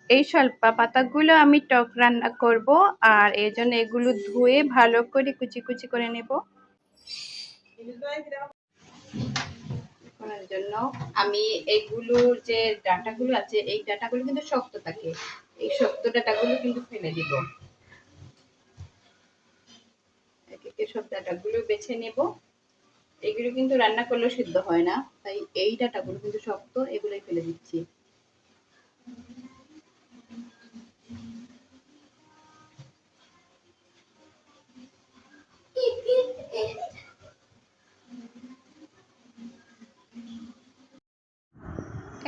এই স্বল্পা পাতাগুলো আমি টক রান্না করব, আর এই জন্য এগুলো ধুয়ে ভালো করে কুচি কুচি করে নেব। করার জন্য আমি এইগুলোর যে ডাঁটাগুলো আছে, এই ডাঁটাগুলো কিন্তু শক্ত থাকে, এই শক্ত ডাঁটাগুলো কিন্তু ফেলে দিব। একে সব ডাঁটাগুলো বেছে নেব। এগুলো কিন্তু রান্না করলেও সিদ্ধ হয় না, তাই এই ডাঁটাগুলো কিন্তু শক্ত, এগুলোই ফেলে দিচ্ছি।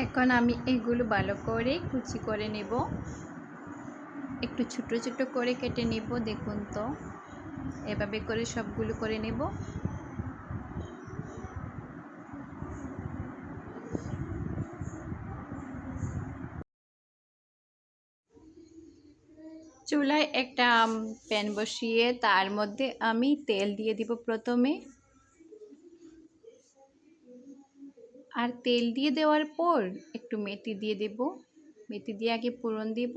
এখন আমি এগুলো ভালো করে কুচি করে নেব, একটু ছোট ছোট করে কেটে নেব। দেখুন তো, এভাবে করে সবগুলো করে নেব। চুলায় একটা প্যান বসিয়ে তার মধ্যে আমি তেল দিয়ে দিব প্রথমে, আর তেল দিয়ে দেওয়ার পর একটু মেথি দিয়ে দেব। মেথি দিয়ে আগে ফোড়ন দিব।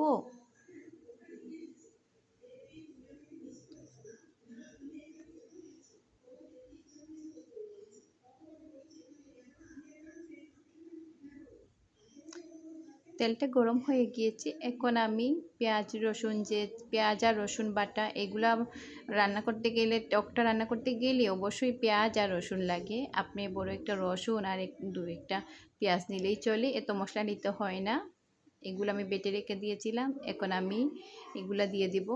তেলটা গরম হয়ে গিয়েছে, এখন আমি পেঁয়াজ রসুন, যে পেঁয়াজ আর রসুন বাটা, এগুলা রান্না করতে গেলে, টকটা রান্না করতে গেলে অবশ্যই পেঁয়াজ আর রসুন লাগে। আপনি বড় একটা রসুন আর দু একটা পেঁয়াজ নিলেই চলে, এত মশলা নিতে হয় না। এগুলো আমি বেটে রেখে দিয়েছিলাম, এখন আমি এগুলা দিয়ে দিব।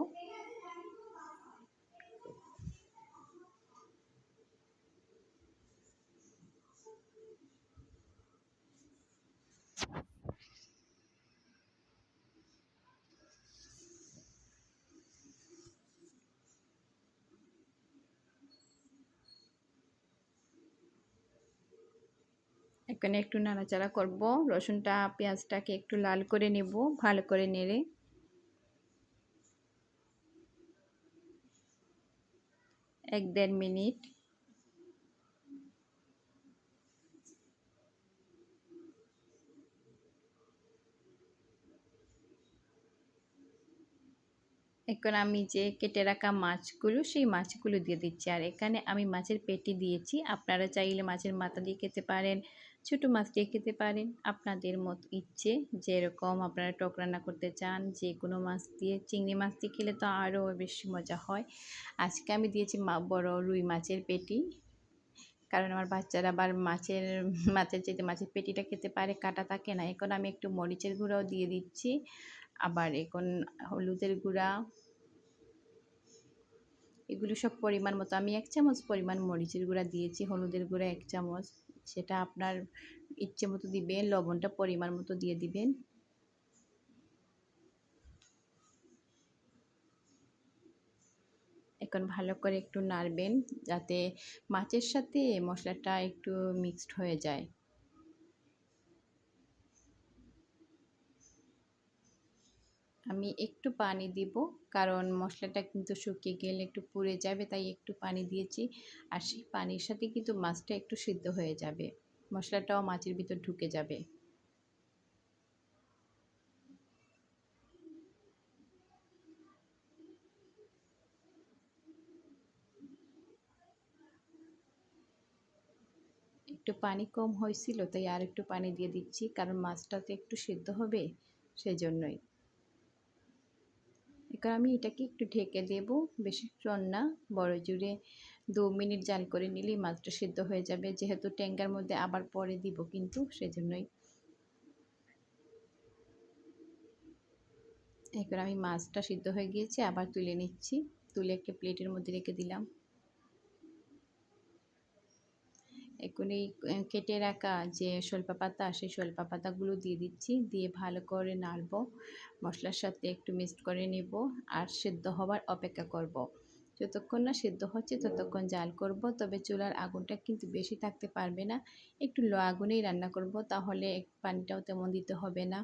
এখানে একটু নাড়াচাড়া করব, রসুনটা পেঁয়াজটাকে একটু লাল করে নেব, ভালো করে নেড়ে। 1-1.5 মিনিট। এখন আমি যে কেটে রাখা মাছগুলো, সেই মাছগুলো দিয়ে দিচ্ছি। আর এখানে আমি মাছের পেটি দিয়েছি, আপনারা চাইলে মাছের মাথা দিয়ে খেতে পারেন, ছোটো মাছ দিয়ে খেতে পারেন, আপনাদের মত ইচ্ছে। যেরকম আপনারা টক রান্না করতে চান, যে কোনো মাছ দিয়ে, চিংড়ি মাছ দিয়ে খেলে তো আরও বেশি মজা হয়। আজকে আমি দিয়েছি বড় রুই মাছের পেটি, কারণ আমার বাচ্চারা আবার মাছের চাইতে মাছের পেটিটা খেতে পারে, কাটা থাকে না। এখন আমি একটু মরিচের গুঁড়াও দিয়ে দিচ্ছি, আবার এখন হলুদের গুঁড়া, এগুলো সব পরিমাণ মতো। আমি 1 চামচ পরিমাণ মরিচের গুঁড়া দিয়েছি, হলুদের গুঁড়া 1 চামচ, সেটা আপনার ইচ্ছে মতো দিবেন। লবণটা পরিমাণ মতো দিয়ে দিবেন। এখন ভালো করে একটু নাড়বেন, যাতে মাছের সাথে মশলাটা একটু মিক্সড হয়ে যায়। আমি একটু পানি দিব, কারণ মশলাটা কিন্তু শুকিয়ে গেলে একটু পুড়ে যাবে, তাই একটু পানি দিয়েছি। আর সেই পানির সাথে কিন্তু মাছটা একটু সিদ্ধ হয়ে যাবে, মশলাটাও মাছের ভিতর ঢুকে যাবে। একটু পানি কম হয়েছিল, তাই আর একটু পানি দিয়ে দিচ্ছি, কারণ মাছটাতে একটু সিদ্ধ হবে, সেজন্যই। এখন আমি এটাকে একটু ঢেকে দেব, বেশিক্ষণ না, বড় জোরে 2 মিনিট জাল করে নিলেই মাছটা সিদ্ধ হয়ে যাবে, যেহেতু ট্যাঙ্গার মধ্যে আবার পরে দিব কিন্তু, সেজন্যই। এখন আমি মাছটা সিদ্ধ হয়ে গিয়েছে, আবার তুলে নিচ্ছি, তুলে একটা প্লেটের মধ্যে রেখে দিলাম। এখন এই কেটে রাখা যে শোলপা পাতা, সেই শোলপা পাতাগুলো দিয়ে দিচ্ছি, দিয়ে ভালো করে নাড়বো, মশলার সাথে একটু মিক্সড করে নেব, আর সেদ্ধ হবার অপেক্ষা করব। যতক্ষণ না সেদ্ধ হচ্ছে ততক্ষণ জাল করব, তবে চুলার আগুনটা কিন্তু বেশি থাকতে পারবে না, একটু লো আগুনেই রান্না করব, তাহলে পানিটাও তেমন দিতে হবে না।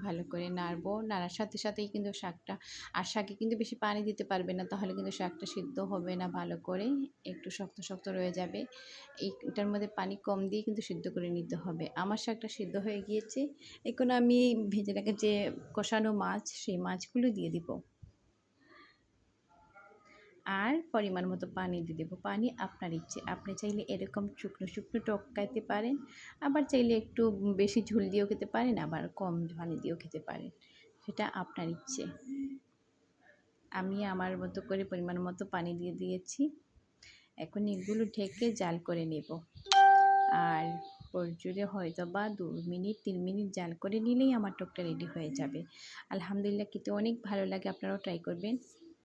ভালো করে নাড়বো। নাড়ার সাথে সাথেই কিন্তু শাকটা, আর শাকে কিন্তু বেশি পানি দিতে পারবে না, তাহলে কিন্তু শাকটা সিদ্ধ হবে না ভালো করে, একটু শক্ত শক্ত রয়ে যাবে। এটার মধ্যে পানি কম দিয়ে কিন্তু সিদ্ধ করে নিতে হবে। আমার শাকটা সিদ্ধ হয়ে গিয়েছে। এখন আমি ভেজে রাখা যে কষানো মাছ, সেই মাছগুলো দিয়ে দিব। আর পরিমাণ মতো পানি দিয়ে দেবো। পানি আপনার ইচ্ছে, আপনি চাইলে এরকম শুকনো শুকনো টক খাইতে পারেন, আবার চাইলে একটু বেশি ঝোল দিয়েও খেতে পারেন, আবার কম পানি দিয়েও খেতে পারেন, সেটা আপনার ইচ্ছে। আমি আমার মতো করে পরিমাণ মতো পানি দিয়ে দিয়েছি। এখন এগুলো ঢেকে জাল করে নেব। আর প্রয়োজনে হয়তো বা 2 মিনিট 3 মিনিট জাল করে নিলেই আমার টকটা রেডি হয়ে যাবে। আলহামদুলিল্লাহ, খেতে অনেক ভালো লাগে, আপনারাও ট্রাই করবেন।